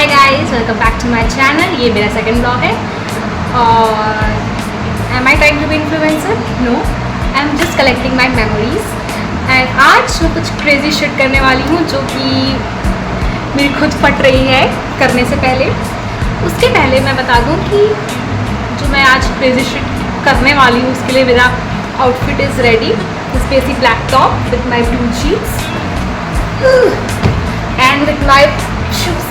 Hi guys, welcome back to my channel. ये मेरा second blog है और am I trying to be influencer? No, I am just collecting my memories. And आज मैं कुछ crazy shit करने वाली हूँ जो कि मेरी खुद फट रही है करने से पहले। उसके पहले मैं बता दूँ कि जो मैं आज क्रेजी शिट करने वाली हूँ उसके लिए मेरा outfit is ready. Spacey black top with my blue jeans and with my shoes.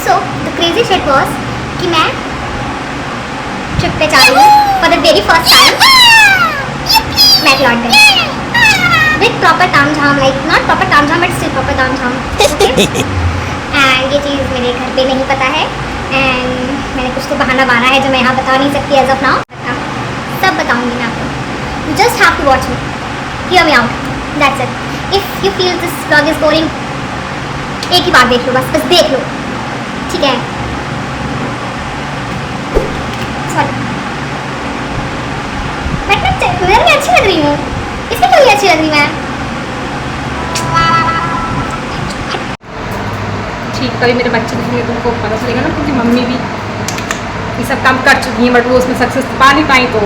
So the crazy shit was कि मैं ट्रिप पे जा रही हूँ for the very first time मैकलॉडगन with proper तामझाम, like not proper तामझाम but still proper तामझाम, okay? And ये चीज़ मेरे घर पे नहीं पता है and मैंने कुछ तो बहाना बाना है जो मैं यहाँ बता नहीं सकती as of now। सब बताऊँगी मैं आपको। You just have to watch me, hear me out, that's it. If you feel this vlog is boring, एक ही बार देख लो, बस देख लो, ठीक है? सॉरी, मैं अच्छी लग रही हूँ, इसमें क्यों अच्छी लग रही मैं? ठीक, कभी मेरे बच्चे दिखेंगे तो उनको पता चलेगा ना, क्योंकि मम्मी भी ये सब काम कर चुकी हैं बट वो उसमें सक्सेस पा नहीं पाई। तो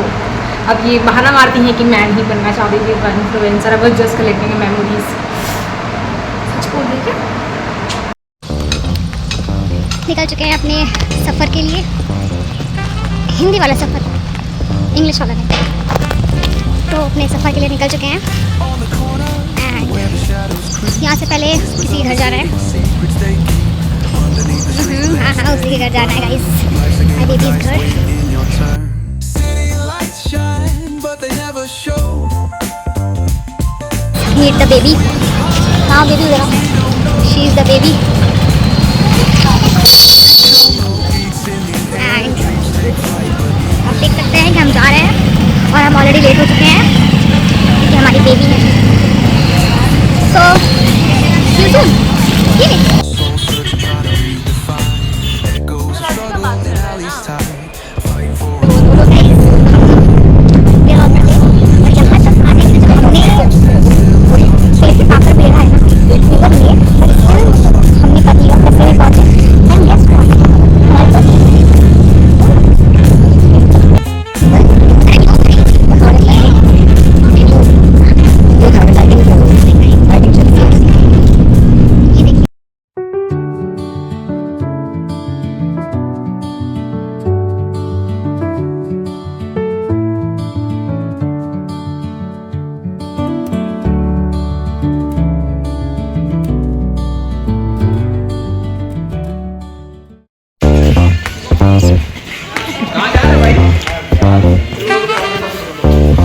अब ये बहाना मारती हैं कि मैं नहीं बनना चाहती थी इन्फ्लुएंसर, अब जस्ट कलेक्टिंग मेमोरीज। सच बोल रही क्या? निकल चुके हैं अपने सफ़र के लिए। हिंदी वाला सफ़र, इंग्लिश वाला नहीं। तो अपने सफ़र के लिए निकल चुके हैं एंड यहाँ से पहले किसी के घर जाना है। हाँ, उसी के घर जाना है गाइस, माय बेबीज़ घर। Meet the baby. हाँ बेबी ज़रा, शी इज़ द बेबी। आप देख सकते हैं कि हम जा रहे हैं और हम ऑलरेडी लेट हो चुके हैं क्योंकि हमारी बेबी है। So see you soon.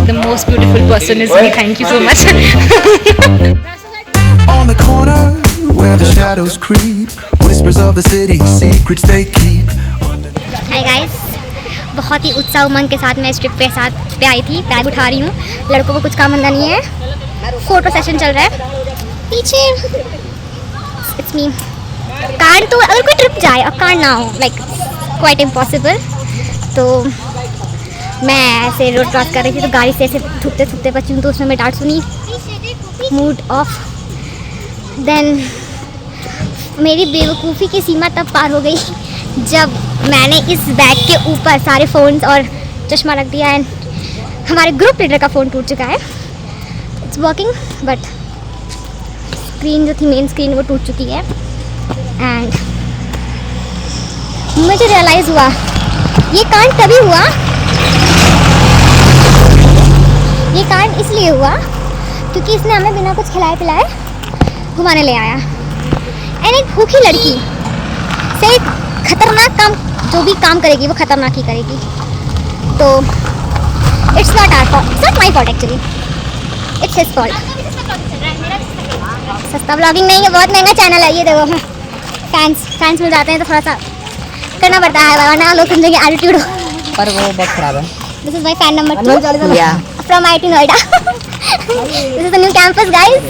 The most beautiful person is me. Thank you so much. On the corner where the shadows creep, whispers of the city, secrets they keep. Hi guys, बहुत ही उत्साह उमंग के साथ मैं इस trip पे आई थी। Bag उठा रही हूँ, लड़कों को कुछ काम धंधा नहीं है, फोटो सेशन चल रहा है पीछे। It's me. कार तो अगर कोई ट्रिप जाए और कार ना हो, लाइक क्वाइट इम्पॉसिबल। तो मैं ऐसे रोड क्रॉस कर रही थी तो गाड़ी से ऐसे थूकते बची हूँ, तो उसमें मैं डांट सुनी, मूड ऑफ। देन मेरी बेवकूफ़ी की सीमा तब पार हो गई जब मैंने इस बैग के ऊपर सारे फ़ोन्स और चश्मा रख दिया एंड हमारे ग्रुप लीडर का फ़ोन टूट चुका है। इट्स वर्किंग बट स्क्रीन जो थी, मेन स्क्रीन, वो टूट चुकी है। एंड मुझे रियलाइज़ हुआ ये कांड तभी हुआ, ये कांड इसलिए हुआ क्योंकि इसने हमें बिना कुछ खिलाए पिलाए घुमाने ले आया। एंड एक भूखी लड़की से एक खतरनाक काम, जो भी काम करेगी वो खतरनाक ही करेगी। तो it's not our fault, it's not my fault actually, it's his fault. सस्ता ब्लॉगिंग नहीं है, बहुत महंगा चैनल है ये। देखो फैंस मिल जाते हैं तो थोड़ा सा करना पड़ता है, वरना लोग समझेंगे एटीट्यूड हो। पर वो बहुत खराब है। This is my fan number 2 from IIT Noida. This is the new campus guys,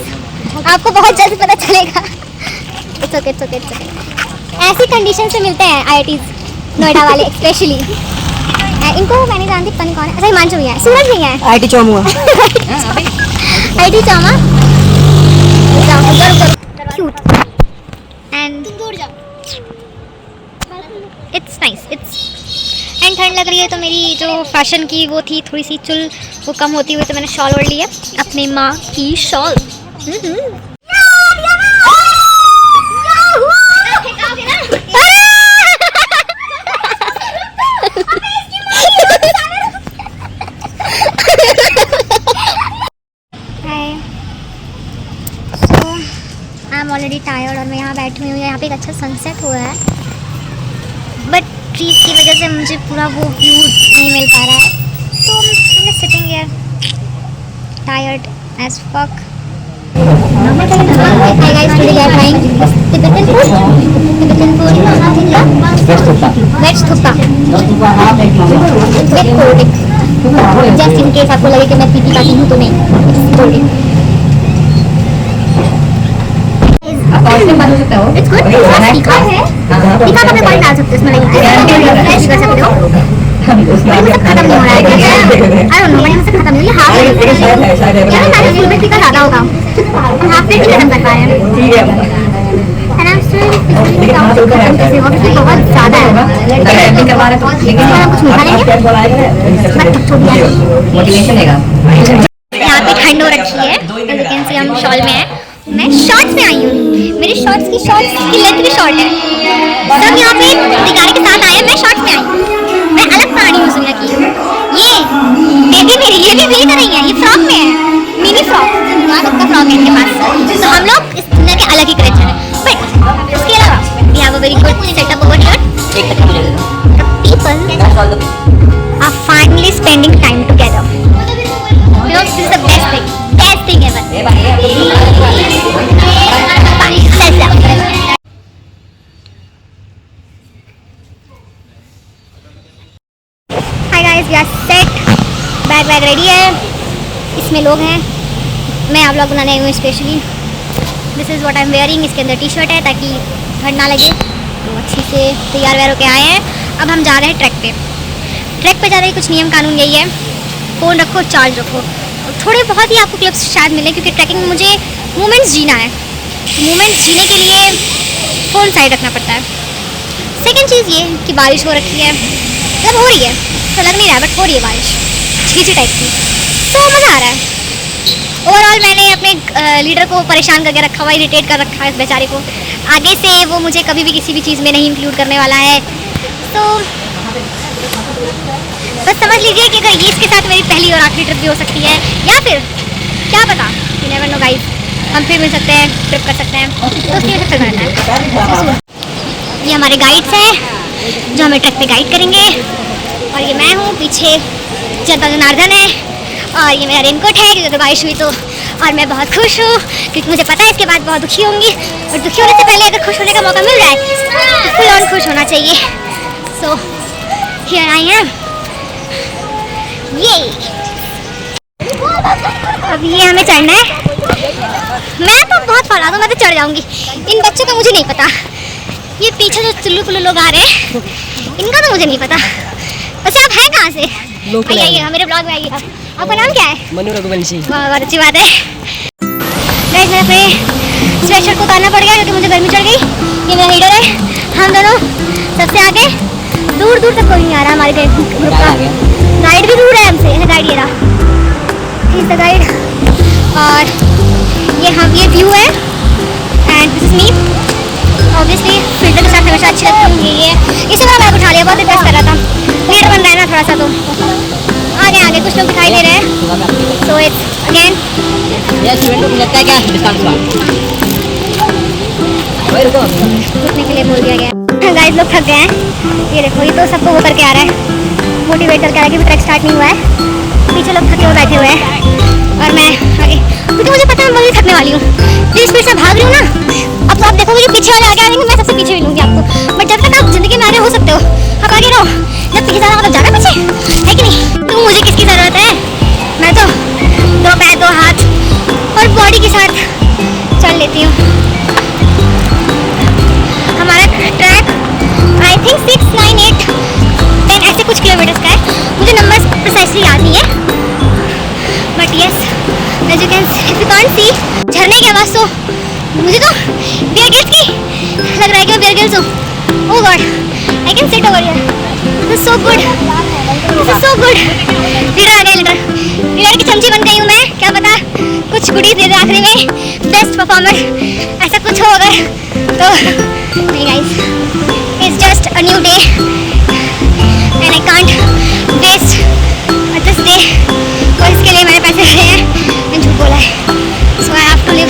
आपको बहुत जल्द पता चलेगा। It's okay, it's okay, it's okay. ऐसी कंडीशन से मिलते हैं IIT नोएडा वाले स्पेशली। इनको मैंने जानती, पता नहीं कौन है। अच्छा हिमांशु भैया है, सूरज भैया है, IIT चौमुआ। IIT चौमा। जाओ लग रही है, तो मेरी जो फैशन की वो थी थोड़ी सी चुल वो कम होती हुई, तो मैंने शॉल ओढ़ ली है, अपनी माँ की shawl. I am already tired और मैं यहाँ बैठी हुई हूँ। यहाँ पे एक अच्छा सनसेट हुआ है, बट ट्रीज की वजह से मुझे पूरा वो व्यू नहीं मिल पा रहा है, तो मैं sitting here tired as fuck. Hi guys, today we are trying Tibetan food. Tibetan food veg thuppa with cold drink. Just in case आपको लगे कि मैं पीती पाती हूँ, तो नहीं, cold drink. It's good. तीखा है, तीखा का मैं पॉइंट डाल सकते हो इसमें, फ्रेश कर सकते हो। बट ये खत्म नहीं हो रहा है, आई डोंट नो, बट ये खत्म नहीं हो रहा है। हाफ प्लेट फुल में तीखा ज़्यादा होगा, हम हाफ प्लेट खत्म कर पाए हैं। And I'm still figuring it out कैसे होगा, क्योंकि बहुत ज़्यादा है। कुछ मीठा लेंगे, यहाँ पे ठंड हो रखी है, as you can see हम शॉल में हैं। मैं शॉर्ट्स में आई हूँ, मेरी शॉर्ट्स की लेंथ भी शॉर्ट है, सब यहाँ पे दिगारी के साथ आए, मैं शॉर्ट्स में आई हूँ। मैं अलग प्राणी हूँ दुनिया की। ये भी मेरी तरह ही है, ये फ्रॉक में है, मिनी फ्रॉक, का फ्रॉक है इनके पास, तो हम लोग इस दुनिया के अलग ही क्रिएचर हैं। बट उसके अलावा we have a very good setup over here. The people are finally spending time together. You know, this is the best thing ever. Hi guys, we are set. Bag ready है, इसमें लोग हैं, मैं आप लोग बनाने आई हूँ specially. This is what I am wearing. इसके अंदर टी शर्ट है ताकि ठंड ना लगे, तो अच्छे से तैयार वैयार होके आए हैं। अब हम जा रहे हैं ट्रैक पे। ट्रैक पे जाने के कुछ नियम कानून यही है, फ़ोन रखो, चार्ज रखो। थोड़े बहुत ही आपको क्लिप्स शायद मिले, क्योंकि ट्रैकिंग में मुझे मोमेंट्स जीना है। मोमेंट्स जीने के लिए फ़ोन साइड रखना पड़ता है। सेकेंड चीज़ ये कि बारिश हो रखी है, मतलब हो रही है, तो लग नहीं रहा है, बट हो रही है बारिश छींची टाइप की, तो मज़ा आ रहा है। ओवरऑल मैंने अपने लीडर को परेशान करके रखा हुआ, इरिटेट कर रखा है इस बेचारे को। आगे से वो मुझे कभी भी किसी भी चीज़ में नहीं इंक्लूड करने वाला है, तो बस समझ लीजिए कि अगर ये इसके साथ मेरी पहली और आखिरी ट्रिप भी हो सकती है, या फिर क्या पता, यू नेवर नो गाइस, हम फिर मिल सकते हैं, ट्रिप कर सकते हैं, तो उसकी वजह से रहता है। ये हमारे गाइड्स हैं जो हमें ट्रैक पे गाइड करेंगे, और ये मैं हूँ, पीछे जनता जनार्दन है, और ये मेरा रेनकोट है क्योंकि बारिश हुई तो, और मैं बहुत खुश हूँ क्योंकि मुझे पता है इसके बाद बहुत दुखी होंगी, और दुखी होने से पहले अगर खुश होने का मौका मिल जाए तो फुल ऑन खुश होना चाहिए। So here I am. ये अब ये हमें चढ़ना है, मैं तो बहुत फला दूँ, मैं तो चढ़ जाऊँगी, इन बच्चों का मुझे नहीं पता। ये पीछे जो चुल्लू पुल्लू लोग आ रहे हैं, इनका तो मुझे नहीं पता। वैसे आप हैं कहाँ से? आइएगा मेरे ब्लॉग में, आइएगा। आपका नाम क्या है? मनु रघुवंशी। बहुत अच्छी बात है। गाइस मैं अपने स्वेटशर्ट को उतारना पड़ गया क्योंकि मुझे गर्मी चढ़ गई। ये मेरा लीडर है, हम दोनों सबसे आगे, दूर दूर तक कोई नहीं आ रहा हमारे ग्रुप का। गाइड भी दूर है हमसे, ऐसा गाइड ये रहा, इज द गाइड। और ये व्यू है, and this is me. Obviously filter के साथ हमेशा अच्छी लगती है। ये इसी बार बैग उठा लिया, बहुत इंटरेस्ट कर रहा था, लीडर बन रहा है ना थोड़ा सा, तो आगे कुछ लोग दिखाई दे रहे हैं। सो इट्स अगेन लगता है क्या रुकने के लिए बोल दिया गया। गाइस लोग थक गए हैं, ये देखो, ये तो सबको वो करके आ रहा है, मोटिवेट करके आ रहा है कि ट्रैक स्टार्ट नहीं हुआ है। पीछे लोग थके हुए बैठे हुए हैं, और मैं आगे, क्योंकि मुझे पता है मैं थकने वाली हूँ, जिस स्पीड से भाग रही हूँ ना। अब तो आप देखोगे कि पीछे वाले आगे आ जाएंगे, मैं सबसे पीछे मिलूंगी आपको। बट जब तक आप जिंदगी में आगे हो सकते हो, आप आगे रहो। जब पीछे जाना मतलब जाना पीछे, है कि नहीं? तो मुझे किसकी ज़रूरत है? मैं तो दो पैर, दो हाथ और बॉडी के साथ चल लेती हूँ। हमारा ट्रैक आई थिंक 6, 9, 8, 10 ऐसे कुछ किलोमीटर्स का है, मुझे नंबर्स प्रिसाइसली याद नहीं है, but yes as you can if you can't see झरने की आवाज़, तो मुझे तो बियर गिल्स की लग रहा है कि मैं बियर गिल्स हूँ। Oh God, I can sit over here. So good, so good. Leader आ गया, लीडर की चमची बन गई हूँ मैं। क्या पता कुछ गुड़ी दे दे आखिरी में, बेस्ट परफॉर्मर ऐसा कुछ हो अगर तो। नहीं guys, it's just a new day and I can't waste this day. और इसके लिए मैंने पैसे दिए हैं, मैंने झूठ बोला है। So I have to live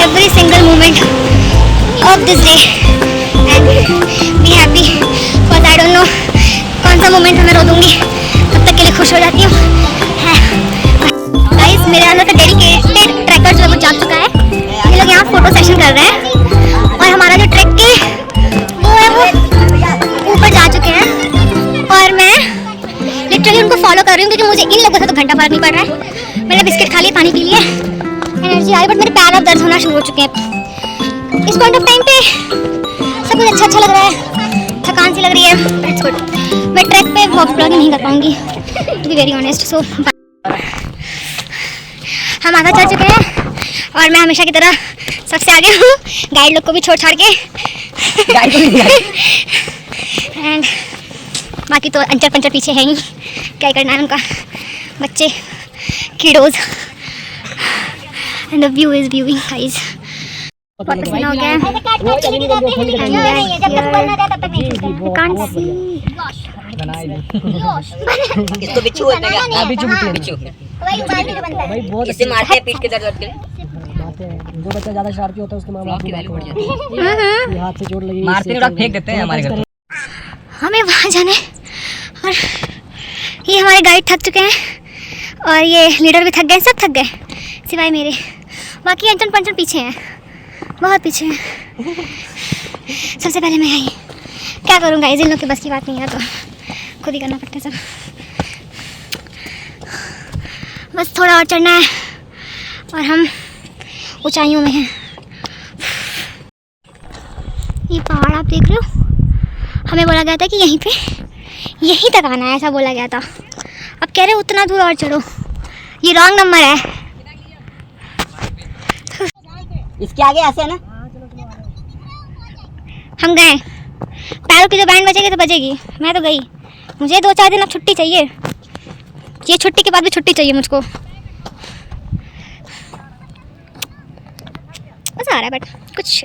every single moment of this day and be happy, because I don't know कौन सा मोमेंट मैं रो दूंगी, तब तक के लिए खुश हो जाती हूँ। गाइस, मेरे अंदर का डेडिकेटेड ट्रैकर जो है वो जाग चुका है। ये लोग यहाँ फोटो सेशन कर रहे हैं और हमारा जो ट्रैक के वो है वो ऊपर जा चुके हैं और मैं लिटरली उनको फॉलो कर रही हूँ, क्योंकि मुझे इन लोगों से तो घंटा फर्क नहीं पड़ रहा है। मैंने बिस्किट खा लिए, पानी पी लिया, एनर्जी आ रही, बट मेरे पैर अब दर्द होना शुरू हो चुके हैं। इस पॉइंट ऑफ टाइम पे सब कुछ अच्छा अच्छा लग रहा है, थकान सी लग रही है, इट्स गुड। मैं ट्रैक पे व्लॉगिंग नहीं कर पाऊंगी टू बी वेरी ऑनेस्ट। सो हम आगे चल चुके हैं और मैं हमेशा की तरह सबसे आगे हूँ, गाइड लोग को भी छोड़ छाड़ के एंड बाकी तो अंचर पंचर पीछे है ही, क्या करना है उनका, बच्चे kiddos and the view is viewing guys. बहुत पसीना हो गया है। इसको बिच्छू बोलते हैं क्या? बिच्छू बिच्छू भाई बहुत इससे मारते हैं पीठ के दर्द के लिए। जो बच्चा ज्यादा शरारती होता है उसके माँ-बाप की वैल्यू बढ़ जाती है। हाथ से चोट लगी, मारते हैं, फेंक देते हैं हमारे घर। हमें वहाँ जाना है और ये हमारे गाइड थक चुके हैं और ये लीडर भी थक गए, सब थक गए सिवाय मेरे। बाकी अंचन पंचन पीछे हैं, बहुत पीछे हैं। सबसे पहले मैं आई, क्या करूँ गाइस, इन लोग के बस की बात नहीं है तो खुद ही करना पड़ता है सब। बस थोड़ा और चढ़ना है और हम ऊंचाइयों में हैं। ये पहाड़ आप देख रहे हो, हमें बोला गया था कि यहीं तक आना है, ऐसा बोला गया था। अब कह रहे उतना दूर और चढ़ो, ये रॉन्ग नंबर है। इसके आगे ऐसे है ना, हम गए, पैरों की जो बैंड बजेगी तो बजेगी। मैं तो गई, मुझे 2-4 दिन अब छुट्टी चाहिए, ये छुट्टी के बाद भी छुट्टी चाहिए मुझको। मज़ा आ रहा है, बट कुछ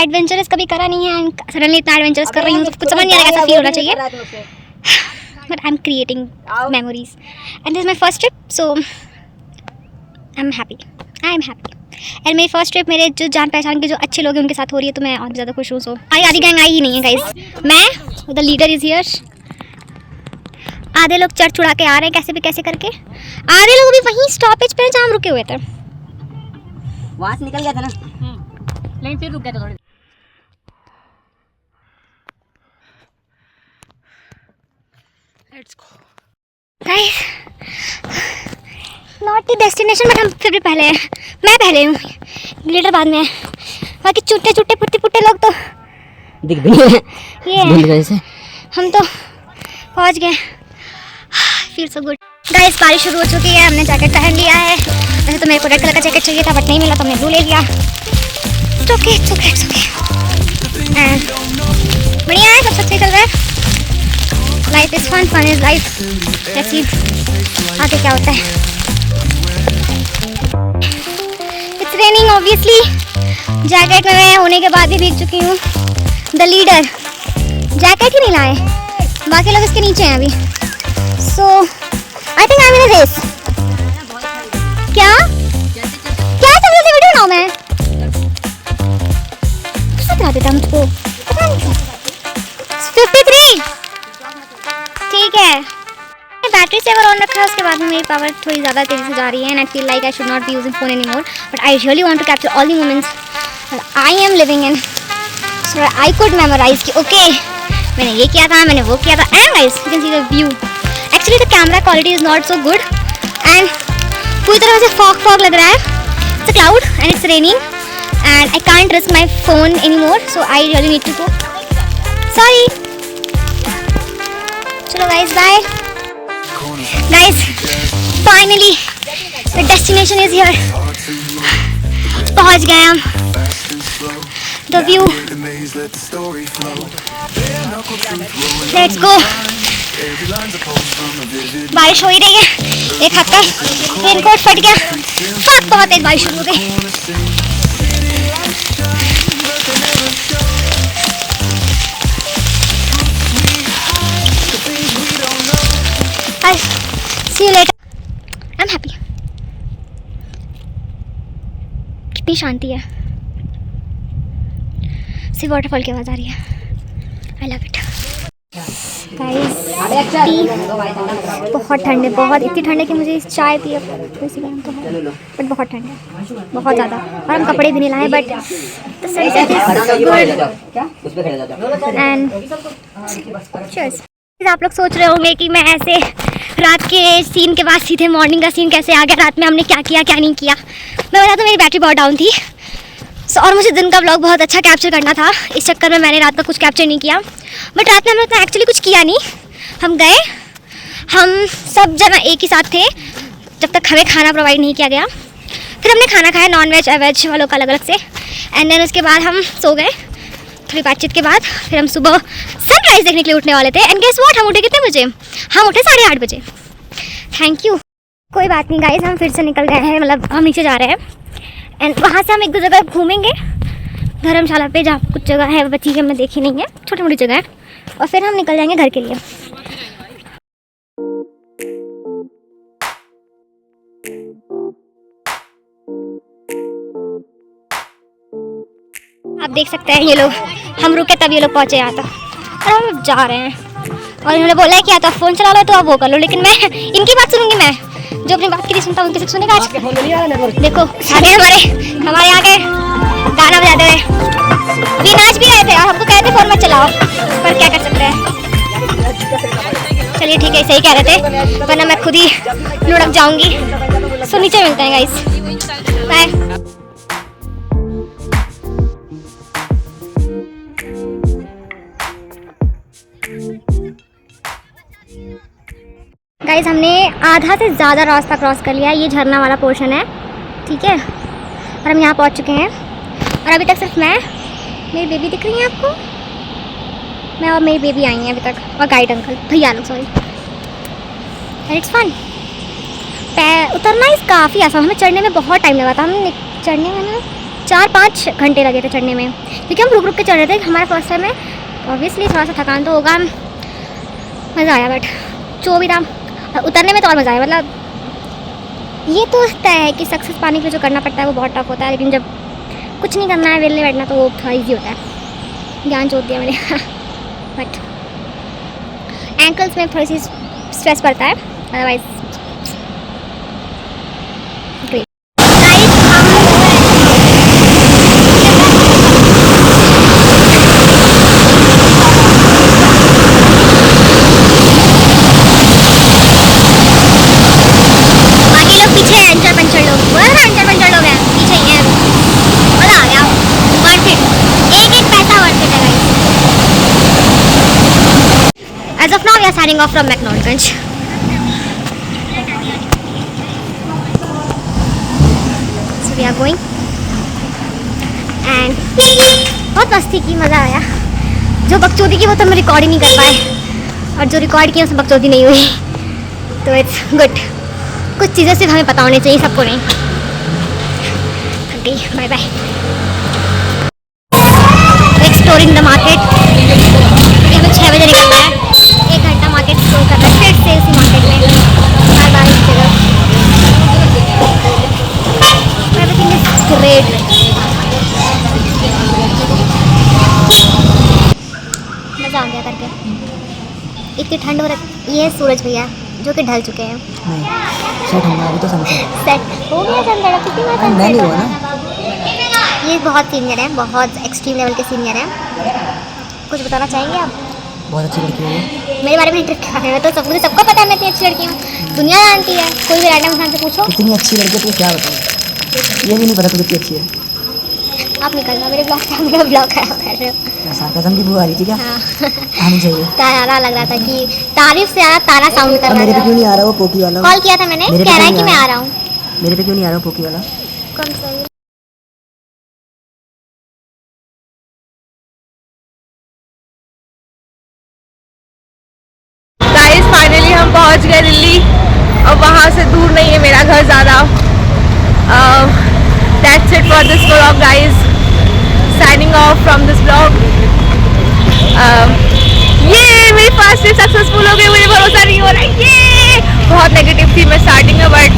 एडवेंचरस कभी करा नहीं है एंड सडनली इतना एडवेंचरस कर रही हूँ तो कुछ समझ नहीं आ रहा कैसा फील होना चाहिए। But I am creating memories and this is my first trip, so I am happy, I am happy. And मेरी फर्स्ट ट्रिप मेरे जो जान पहचान के जो अच्छे लोग हैं उनके साथ हो रही है, तो मैं और ज़्यादा खुश हूँ। सो आधी गैंग आई ही नहीं है गाइज, मैं द लीडर इज़ हियर। आधे लोग चढ़ चुड़ा के आ रहे हैं कैसे भी कैसे करके, आधे लोग भी वहीं स्टॉपेज पे जहाँ हम रुके हुए थे। वहाँ से निकल गया था ना, लेकिन फिर रुक गया था थोड़ी। Let's go. Guys, not the destination, but हम फिर भी पहले हैं। मैं पहले हूँ, लीडर बाद में है। बाकी चुट्टे चुट्टे पुट्टे पुट्टे लोग तो दिख भी नहीं है। ये हम तो पहुँच गए। Feel so good. गाइस, बारिश शुरू हो चुकी है, हमने जैकेट पहन लिया है। वैसे तो मेरे को रेड कलर का जैकेट चाहिए था बट नहीं मिला तो हमने ब्लू ले लिया। It's okay, it's okay, it's okay. And बढ़िया है, सब सच्चे चल रहा है। Life is fun, fun is life. Let's see आगे क्या होता है। It's raining obviously. जैकेट में मैं होने के बाद भी भीग चुकी हूँ। The leader जैकेट ही नहीं लाए, बाकी लोग इसके नीचे हैं अभी। So I think I'm in a race. क्या क्या चल रही वीडियो बनाऊँ मैं? किसने करा देता मुझको? 53 ठीक है। बैटरी सेवर ऑन रखा है, उसके बाद में मेरी पावर थोड़ी ज़्यादा तेज़ी से जा रही है and I feel like I should not be using phone any more, but I really want to capture all the moments I am living in, so I could memorise कि ओके मैंने ये किया था, मैंने वो किया था। And guys you can see the view, actually the camera quality is not so good and पूरी तरह से फॉग लग रहा है। It's a cloud and it's raining and I can't risk my phone any more, so I really need to go. Sorry, चलो guys bye. Guys, finally the destination is here. पहुंच गए हम। The view. Let's go. बारिश हो ही रही है, एक हाथ का रेनकोट फट गया, फक बहुत तेज बारिश शुरू हो गई। See you later. I'm happy. कितनी शांति है, सिर्फ वाटरफॉल की आवाज आ रही है। I love it guys. बहुत ठंड है, बहुत, इतनी ठंड है कि मुझे चाय पिए वैसे गर्म तो है, बट बहुत ठंड है, बहुत ज़्यादा। और हम कपड़े भी नहीं लाए, but the sunset is good and cheers. आप लोग सोच रहे होंगे कि मैं ऐसे रात के सीन के बाद सीधे मॉर्निंग का सीन कैसे आ गया, रात में हमने क्या किया क्या नहीं किया। मैं बता दूँ, मेरी बैटरी बहुत डाउन थी और मुझे दिन का व्लॉग बहुत अच्छा कैप्चर करना था, इस चक्कर में मैंने रात का कुछ कैप्चर नहीं किया। बट रात में हमने उतना एक्चुअली कुछ किया नहीं। हम गए, हम सब जना एक ही साथ थे जब तक हमें खाना प्रोवाइड नहीं किया गया। फिर हमने खाना खाया, नॉन वेज वेज वालों का अलग अलग से, एंड देन उसके बाद हम सो गए। थोड़ी बातचीत के बाद फिर हम सुबह सनराइज़ देखने के लिए उठने वाले थे, एंड गेस व्हाट, हम उठे कितने बजे? हम उठे 8:30 बजे। Thank you. कोई बात नहीं गाइज, हम फिर से निकल गए हैं, मतलब हम नीचे जा रहे हैं, एंड वहाँ से हम एक दो जगह घूमेंगे धर्मशाला पे, जहाँ कुछ जगह है बची हमने देखी नहीं है, छोटी मोटी जगह है, और फिर हम निकल जाएंगे घर के लिए। आप देख सकते हैं ये लोग, हम रुके तब ये लोग पहुँचे यहाँ तक, और हम जा रहे हैं। और इन्होंने बोला है कि या तो आप फ़ोन चला लो तो आप वो कर लो, लेकिन मैं इनकी बात सुनूंगी, मैं जो अपनी बात की नहीं सुनता हूँ उनकी सुनेगा। आज देखो आगे हमारे आगे गाना बजाते रहे, ये नाच भी रहे थे और हमको कहते फ़ोन मत चलाओ, पर क्या कर सकते हैं। चलिए ठीक है, सही कह रहे थे, वरना मैं खुद ही लुढ़क जाऊँगी। सो नीचे मिलते हैं गाइस, बाय। गाइस हमने आधा से ज़्यादा रास्ता क्रॉस कर लिया है, ये झरना वाला पोर्शन है, ठीक है, और हम यहाँ पहुँच चुके हैं। और अभी तक सिर्फ मैं, मेरी बेबी दिख रही है आपको, मैं और मेरी बेबी आई हैं अभी तक, और गाइड अंकल, भैया लोग सॉरी, एंड इट्स फन। उतरना इस काफ़ी आसान, हमें चढ़ने में बहुत टाइम लगा था, हम चढ़ने में ना 4-5 घंटे लगे थे चढ़ने में, क्योंकि हम रुक रुक के चढ़ रहे थे। हमारा फर्स्ट टाइम है, ऑब्वियसली थोड़ा सा थकान तो होगा, मज़ा आया, बट जो भी था उतरने में तो और मज़ा आया। मतलब ये तो तय है कि सक्सेस पाने के लिए जो करना पड़ता है वो बहुत टफ होता है, लेकिन जब कुछ नहीं करना है, वेलने बैठना, तो वो थोड़ा ईजी होता है। ज्ञान चोट दिया मैंने बट एंकल्स में थोड़ी सी स्ट्रेस पड़ता है, otherwise great. As of now, we are signing off from McNaughtonganj. So we are going, and बहुत मस्ती की, मज़ा आया। जो बकचोदी की वो तो हम रिकॉर्ड ही नहीं कर पाए, और जो रिकॉर्ड किया उसमें बकचोदी नहीं हुई, तो इट्स गुड। कुछ चीज़ें सिर्फ हमें पता होनी चाहिए, सबको नहीं। Okay, bye bye. Exploring the market, हमें 6 बजे निकलना है, 1 घंटा मार्केट एक्सप्लोर करना है, फिर से इसी मार्केट में बार-बार इस जगह। Everything is great. मज़ा आ गया करके। इतनी ठंड हो रही, ये सूरज भैया जो कि ढल चुके हैं। नहीं सेट होगा अभी तो, सनसेट सेट हो गया, सनसेट कितनी बार मैं नहीं हुआ ना। ये बहुत सीनियर है, बहुत एक्सट्रीम लेवल के सीनियर हैं। कुछ बताना चाहेंगे आप? बहुत अच्छी लड़की है मेरे बारे में इंटरेस्ट है, तो सबको पता है मैं इतनी अच्छी लड़की हूँ, दुनिया जानती है। कोई भी रैंडम इंसान से पूछो कितनी अच्छी लड़की है, तू क्या बताऊँ, ये भी नहीं पता तू कितनी अच्छी है। आप निकलना मेरे ब्लॉग से, मेरा ब्लॉग खराब कर रहे हो। सार्कज़म की बुआ आ रही थी क्या? हाँ आनी चाहिए। तारा लग रहा था कि तारीफ से ज़्यादा तारा साउंड कर रहा मेरे पे था। क्यों नहीं आ रहा वो पोकी वाला? कॉल किया था मैंने, कह रहा है कि मैं आ रहा हूँ। मेरे पे क्यों नहीं आ रहा वो पोकी वाला? कौन सा? पहुंच गए दिल्ली। और वहाँ से दूर नहीं है मेरा घर ज़्यादा। That's it for this vlog guys, signing off from this vlog. ये मेरी फर्स्ट ट्रिप सक्सेसफुल हो गई, मुझे भरोसा नहीं हो रहा है। ये बहुत नेगेटिव थी मैं स्टार्टिंग में, बट